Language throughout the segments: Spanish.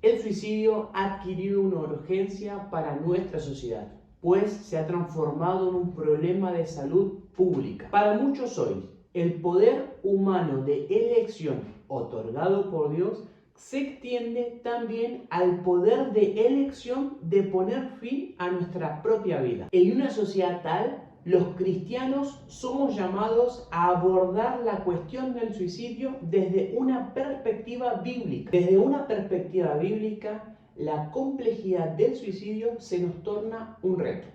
El suicidio ha adquirido una urgencia para nuestra sociedad, pues se ha transformado en un problema de salud pública. Para muchos hoy, el poder humano de elección otorgado por Dios se extiende también al poder de elección de poner fin a nuestra propia vida. En una sociedad tal, los cristianos somos llamados a abordar la cuestión del suicidio desde una perspectiva bíblica. Desde una perspectiva bíblica, la complejidad del suicidio se nos torna un reto,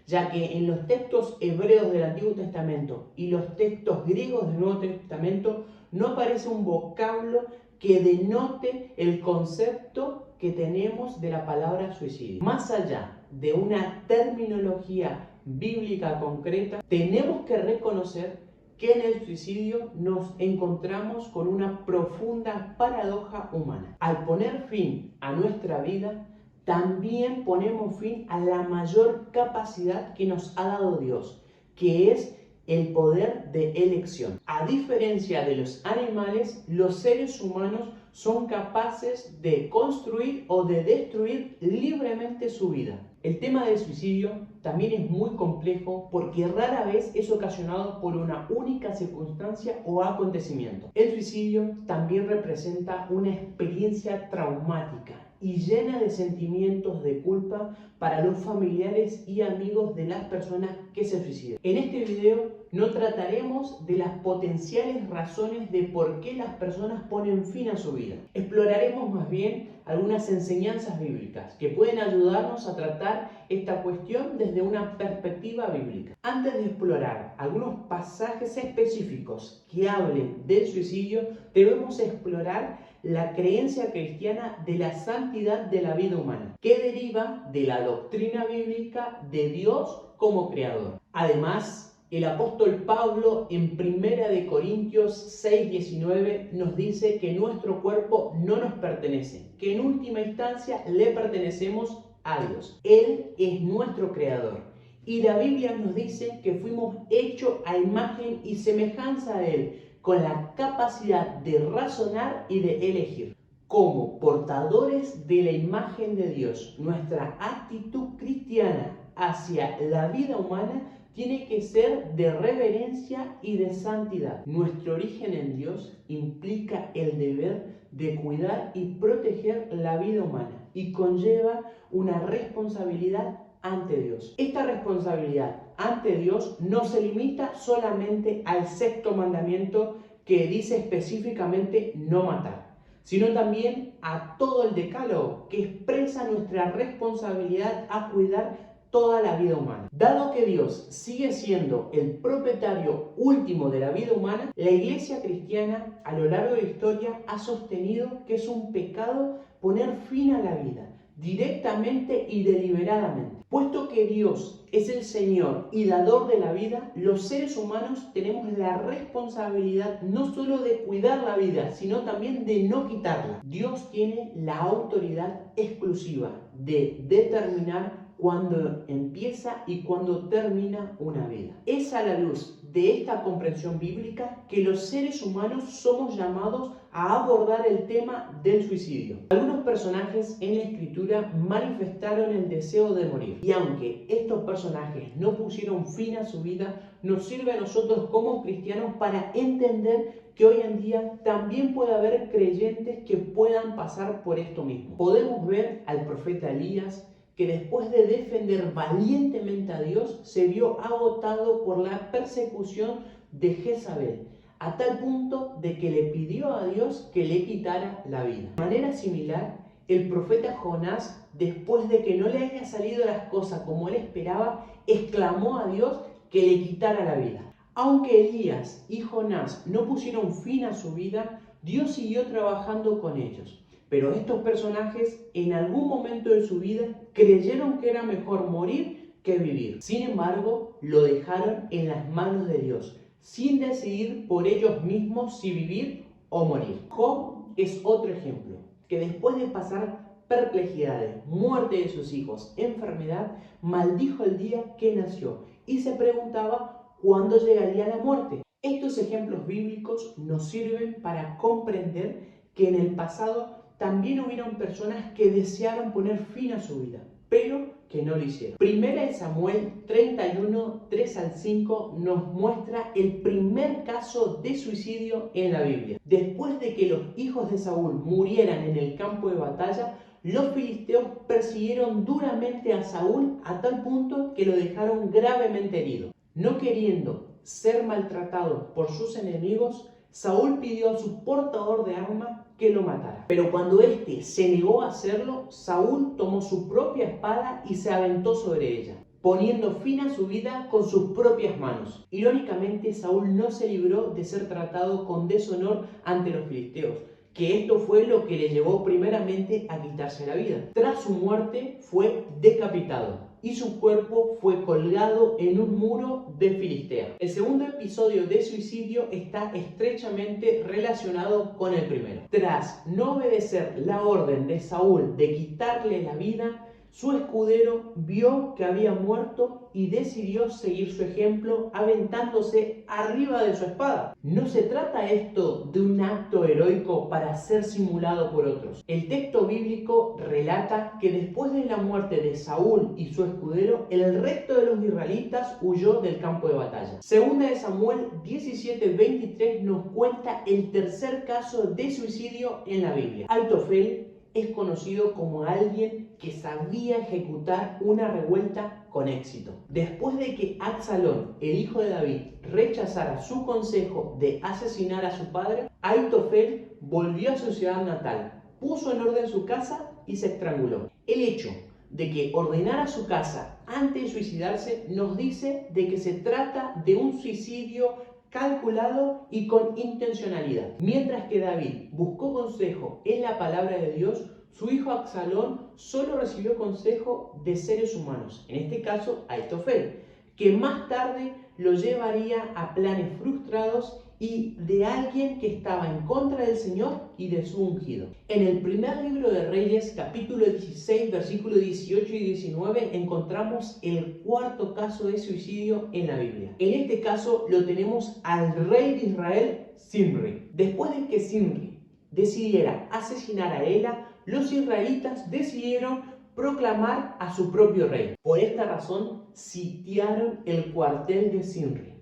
ya que en los textos hebreos del Antiguo Testamento y los textos griegos del Nuevo Testamento no aparece un vocablo que denote el concepto que tenemos de la palabra suicidio. Más allá de una terminología bíblica concreta, tenemos que reconocer que en el suicidio nos encontramos con una profunda paradoja humana. Al poner fin a nuestra vida, también ponemos fin a la mayor capacidad que nos ha dado Dios, que es el poder de elección. A diferencia de los animales, los seres humanos son capaces de construir o de destruir libremente su vida. El tema del suicidio también es muy complejo porque rara vez es ocasionado por una única circunstancia o acontecimiento. El suicidio también representa una experiencia traumática y llena de sentimientos de culpa para los familiares y amigos de las personas que se suicidan. En este video no trataremos de las potenciales razones de por qué las personas ponen fin a su vida. Exploraremos más bien algunas enseñanzas bíblicas que pueden ayudarnos a tratar esta cuestión desde una perspectiva bíblica. Antes de explorar algunos pasajes específicos que hablen del suicidio, debemos explorar la creencia cristiana de la santidad de la vida humana, que deriva de la doctrina bíblica de Dios como creador. Además, el apóstol Pablo en 1 Corintios 6:19 nos dice que nuestro cuerpo no nos pertenece, que en última instancia le pertenecemos a Dios. Él es nuestro creador. Y la Biblia nos dice que fuimos hechos a imagen y semejanza de Él, con la capacidad de razonar y de elegir. Como portadores de la imagen de Dios, nuestra actitud cristiana hacia la vida humana tiene que ser de reverencia y de santidad. Nuestro origen en Dios implica el deber de cuidar y proteger la vida humana y conlleva una responsabilidad ante Dios. Esta responsabilidad ante Dios no se limita solamente al sexto mandamiento que dice específicamente no matar, sino también a todo el decálogo que expresa nuestra responsabilidad a cuidar toda la vida humana. Dado que Dios sigue siendo el propietario último de la vida humana, la Iglesia cristiana a lo largo de la historia ha sostenido que es un pecado poner fin a la vida, directamente y deliberadamente. Puesto que Dios es el Señor y dador de la vida, los seres humanos tenemos la responsabilidad no solo de cuidar la vida, sino también de no quitarla. Dios tiene la autoridad exclusiva de determinar cuándo empieza y cuándo termina una vida. Es a la luz de esta comprensión bíblica que los seres humanos somos llamados a abordar el tema del suicidio. Algunos personajes en la Escritura manifestaron el deseo de morir, y aunque estos personajes no pusieron fin a su vida, nos sirve a nosotros como cristianos para entender que hoy en día también puede haber creyentes que puedan pasar por esto mismo. Podemos ver al profeta Elías, que después de defender valientemente a Dios, se vio agotado por la persecución de Jezabel, a tal punto de que le pidió a Dios que le quitara la vida. De manera similar, el profeta Jonás, después de que no le haya salido las cosas como él esperaba, exclamó a Dios que le quitara la vida. Aunque Elías y Jonás no pusieron fin a su vida, Dios siguió trabajando con ellos. Pero estos personajes en algún momento de su vida creyeron que era mejor morir que vivir. Sin embargo, lo dejaron en las manos de Dios, sin decidir por ellos mismos si vivir o morir. Job es otro ejemplo, que después de pasar perplejidades, muerte de sus hijos, enfermedad, maldijo el día que nació y se preguntaba cuándo llegaría la muerte. Estos ejemplos bíblicos nos sirven para comprender que en el pasado también hubieron personas que desearon poner fin a su vida, pero que no lo hicieron. Primera de Samuel 31, 3 al 5 nos muestra el primer caso de suicidio en la Biblia. Después de que los hijos de Saúl murieran en el campo de batalla, los filisteos persiguieron duramente a Saúl a tal punto que lo dejaron gravemente herido. No queriendo ser maltratado por sus enemigos, Saúl pidió a su portador de armas que lo matara. Pero cuando éste se negó a hacerlo, Saúl tomó su propia espada y se aventó sobre ella, poniendo fin a su vida con sus propias manos. Irónicamente, Saúl no se libró de ser tratado con deshonor ante los filisteos, que esto fue lo que le llevó primeramente a quitarse la vida. Tras su muerte fue decapitado y su cuerpo fue colgado en un muro de Filistea. El segundo episodio de suicidio está estrechamente relacionado con el primero. Tras no obedecer la orden de Saúl de quitarle la vida, su escudero vio que había muerto y decidió seguir su ejemplo aventándose arriba de su espada. No se trata esto de un acto heroico para ser simulado por otros. El texto bíblico relata que después de la muerte de Saúl y su escudero, el resto de los israelitas huyó del campo de batalla. Segunda de Samuel 17:23 nos cuenta el tercer caso de suicidio en la Biblia. Aitofel es conocido como alguien que sabía ejecutar una revuelta con éxito. Después de que Absalón, el hijo de David, rechazara su consejo de asesinar a su padre, Aitofel volvió a su ciudad natal, puso en orden su casa y se estranguló. El hecho de que ordenara su casa antes de suicidarse nos dice de que se trata de un suicidio calculado y con intencionalidad. Mientras que David buscó consejo en la palabra de Dios, su hijo Absalón solo recibió consejo de seres humanos, en este caso Aitofel, que más tarde lo llevaría a planes frustrados y de alguien que estaba en contra del Señor y de su ungido. En el primer libro de Reyes, capítulo 16, versículos 18 y 19, encontramos el cuarto caso de suicidio en la Biblia. En este caso lo tenemos al rey de Israel, Zimri. Después de que Zimri decidiera asesinar a Ela, los israelitas decidieron proclamar a su propio rey. Por esta razón, sitiaron el cuartel de Zimri.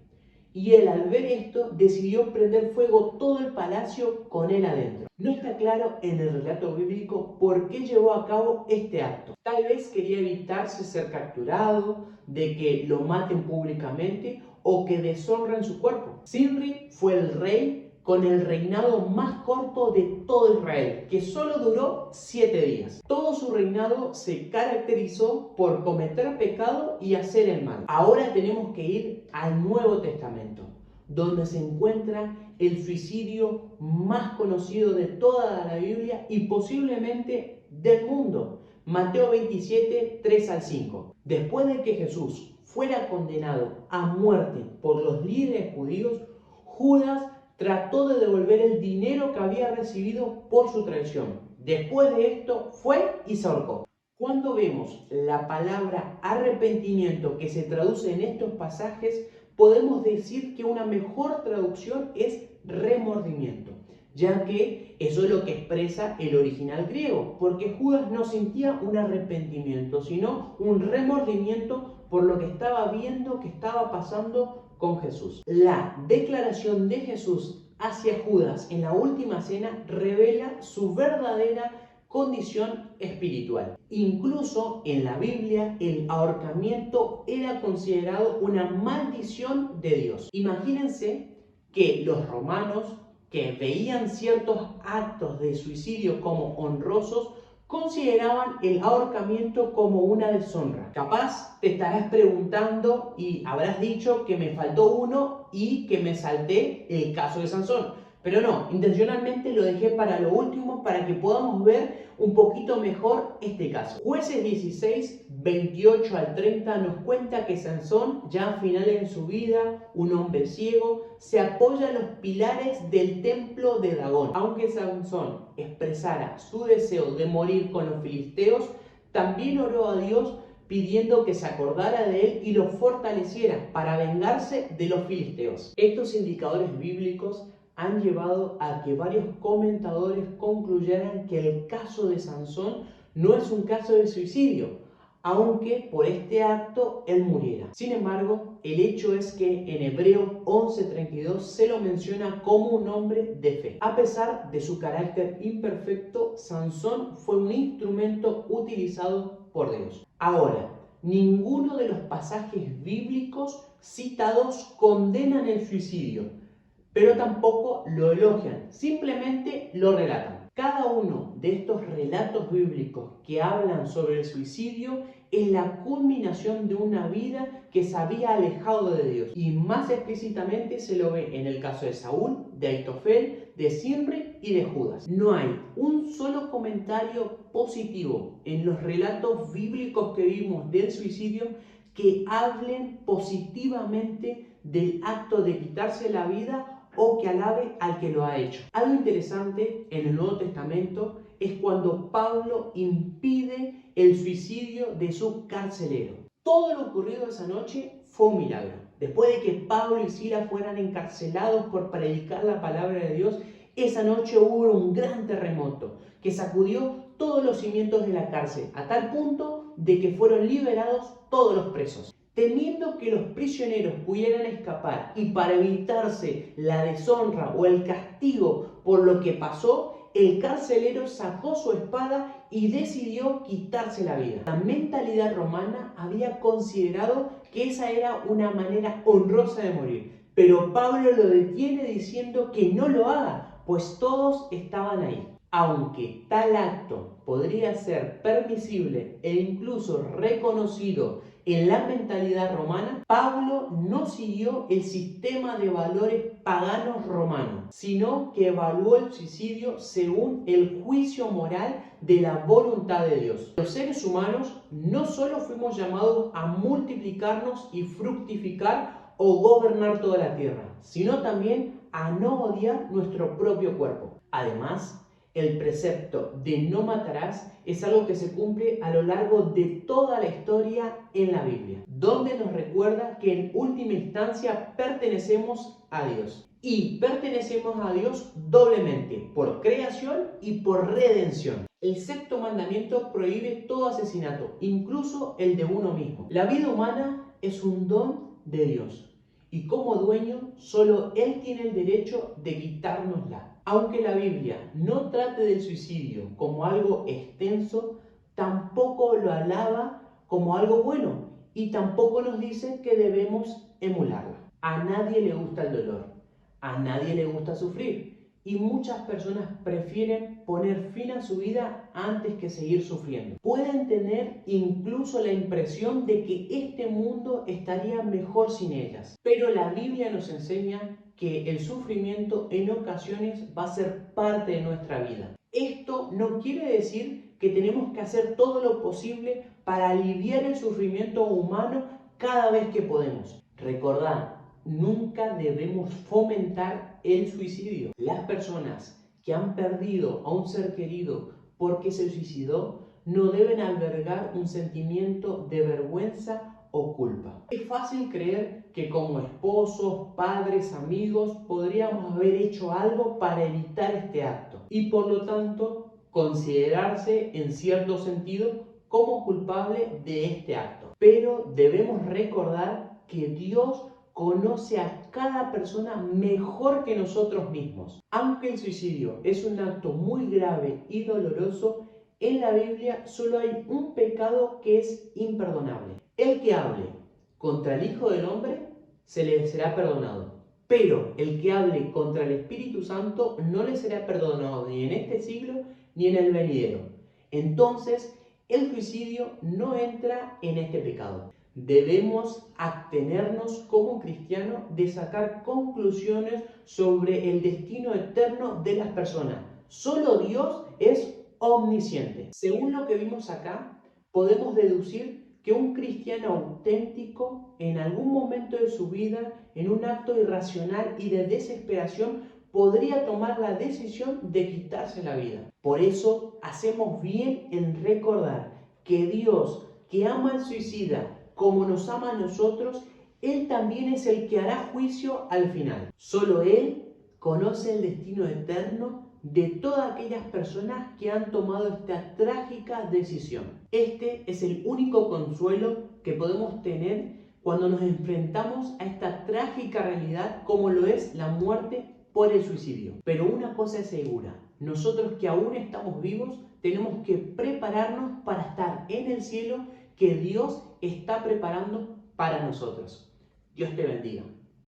Y él, al ver esto, decidió prender fuego todo el palacio con él adentro. No está claro en el relato bíblico por qué llevó a cabo este acto. Tal vez quería evitarse ser capturado, de que lo maten públicamente o que deshonren su cuerpo. Zimri fue el rey con el reinado más corto de todo Israel, que solo duró 7 días. Todo su reinado se caracterizó por cometer pecado y hacer el mal. Ahora tenemos que ir al Nuevo Testamento, donde se encuentra el suicidio más conocido de toda la Biblia y posiblemente del mundo. Mateo 27, 3 al 5. Después de que Jesús fuera condenado a muerte por los líderes judíos, Judas trató de devolver el dinero que había recibido por su traición. Después de esto fue y se ahorcó. Cuando vemos la palabra arrepentimiento que se traduce en estos pasajes, podemos decir que una mejor traducción es remordimiento, ya que eso es lo que expresa el original griego, porque Judas no sentía un arrepentimiento, sino un remordimiento por lo que estaba viendo que estaba pasando con Jesús. La declaración de Jesús hacia Judas en la última cena revela su verdadera condición espiritual. Incluso en la Biblia el ahorcamiento era considerado una maldición de Dios. Imagínense que los romanos, que veían ciertos actos de suicidio como honrosos, consideraban el ahorcamiento como una deshonra. Capaz te estarás preguntando y habrás dicho que me faltó uno y que me salté el caso de Sansón. Pero no, intencionalmente lo dejé para lo último para que podamos ver un poquito mejor este caso. Jueces 16, 28 al 30 nos cuenta que Sansón, ya a finales de su vida, un hombre ciego, se apoya en los pilares del templo de Dagón. Aunque Sansón expresara su deseo de morir con los filisteos, también oró a Dios pidiendo que se acordara de él y lo fortaleciera para vengarse de los filisteos. Estos indicadores bíblicos han llevado a que varios comentadores concluyeran que el caso de Sansón no es un caso de suicidio, aunque por este acto él muriera. Sin embargo, el hecho es que en Hebreos 11:32 se lo menciona como un hombre de fe. A pesar de su carácter imperfecto, Sansón fue un instrumento utilizado por Dios. Ahora, ninguno de los pasajes bíblicos citados condenan el suicidio, pero tampoco lo elogian, simplemente lo relatan. Cada uno de estos relatos bíblicos que hablan sobre el suicidio es la culminación de una vida que se había alejado de Dios. Y más explícitamente se lo ve en el caso de Saúl, de Aitofel, de Zimri y de Judas. No hay un solo comentario positivo en los relatos bíblicos que vimos del suicidio que hablen positivamente del acto de quitarse la vida o que alabe al que lo ha hecho. Algo interesante en el Nuevo Testamento es cuando Pablo impide el suicidio de su carcelero. Todo lo ocurrido esa noche fue un milagro. Después de que Pablo y Silas fueran encarcelados por predicar la palabra de Dios, esa noche hubo un gran terremoto que sacudió todos los cimientos de la cárcel, a tal punto de que fueron liberados todos los presos. Temiendo que los prisioneros pudieran escapar y para evitarse la deshonra o el castigo por lo que pasó, el carcelero sacó su espada y decidió quitarse la vida. La mentalidad romana había considerado que esa era una manera honrosa de morir, pero Pablo lo detiene diciendo que no lo haga, pues todos estaban ahí. Aunque tal acto podría ser permisible e incluso reconocido en la mentalidad romana, Pablo no siguió el sistema de valores paganos romanos, sino que evaluó el suicidio según el juicio moral de la voluntad de Dios. Los seres humanos no solo fuimos llamados a multiplicarnos y fructificar o gobernar toda la tierra, sino también a no odiar nuestro propio cuerpo. Además, el precepto de no matarás es algo que se cumple a lo largo de toda la historia en la Biblia, donde nos recuerda que en última instancia pertenecemos a Dios. Y pertenecemos a Dios doblemente, por creación y por redención. El sexto mandamiento prohíbe todo asesinato, incluso el de uno mismo. La vida humana es un don de Dios. Y como dueño, solo Él tiene el derecho de quitárnosla. Aunque la Biblia no trate del suicidio como algo extenso, tampoco lo alaba como algo bueno y tampoco nos dice que debemos emularla. A nadie le gusta el dolor, a nadie le gusta sufrir y muchas personas prefieren poner fin a su vida antes que seguir sufriendo. Pueden tener incluso la impresión de que este mundo estaría mejor sin ellas, pero la Biblia nos enseña que el sufrimiento en ocasiones va a ser parte de nuestra vida. Esto no quiere decir que tenemos que hacer todo lo posible para aliviar el sufrimiento humano cada vez que podemos. Recordad, nunca debemos fomentar el suicidio. Las personas que han perdido a un ser querido porque se suicidó no deben albergar un sentimiento de vergüenza o culpa. Es fácil creer que como esposos, padres, amigos podríamos haber hecho algo para evitar este acto y por lo tanto considerarse en cierto sentido como culpable de este acto. Pero debemos recordar que Dios conoce a cada persona mejor que nosotros mismos. Aunque el suicidio es un acto muy grave y doloroso, en la Biblia solo hay un pecado que es imperdonable. El que hable contra el Hijo del Hombre se le será perdonado, pero el que hable contra el Espíritu Santo no le será perdonado ni en este siglo ni en el venidero. Entonces, el suicidio no entra en este pecado. Debemos abstenernos como cristianos de sacar conclusiones sobre el destino eterno de las personas. Solo Dios es omnisciente. Según lo que vimos acá, podemos deducir que un cristiano auténtico en algún momento de su vida, en un acto irracional y de desesperación, podría tomar la decisión de quitarse la vida. Por eso hacemos bien en recordar que Dios, que ama al suicida como nos ama a nosotros, Él también es el que hará juicio al final. Solo Él conoce el destino eterno de todas aquellas personas que han tomado esta trágica decisión. Este es el único consuelo que podemos tener cuando nos enfrentamos a esta trágica realidad como lo es la muerte por el suicidio. Pero una cosa es segura, nosotros que aún estamos vivos tenemos que prepararnos para estar en el cielo que Dios está preparando para nosotros. Dios te bendiga.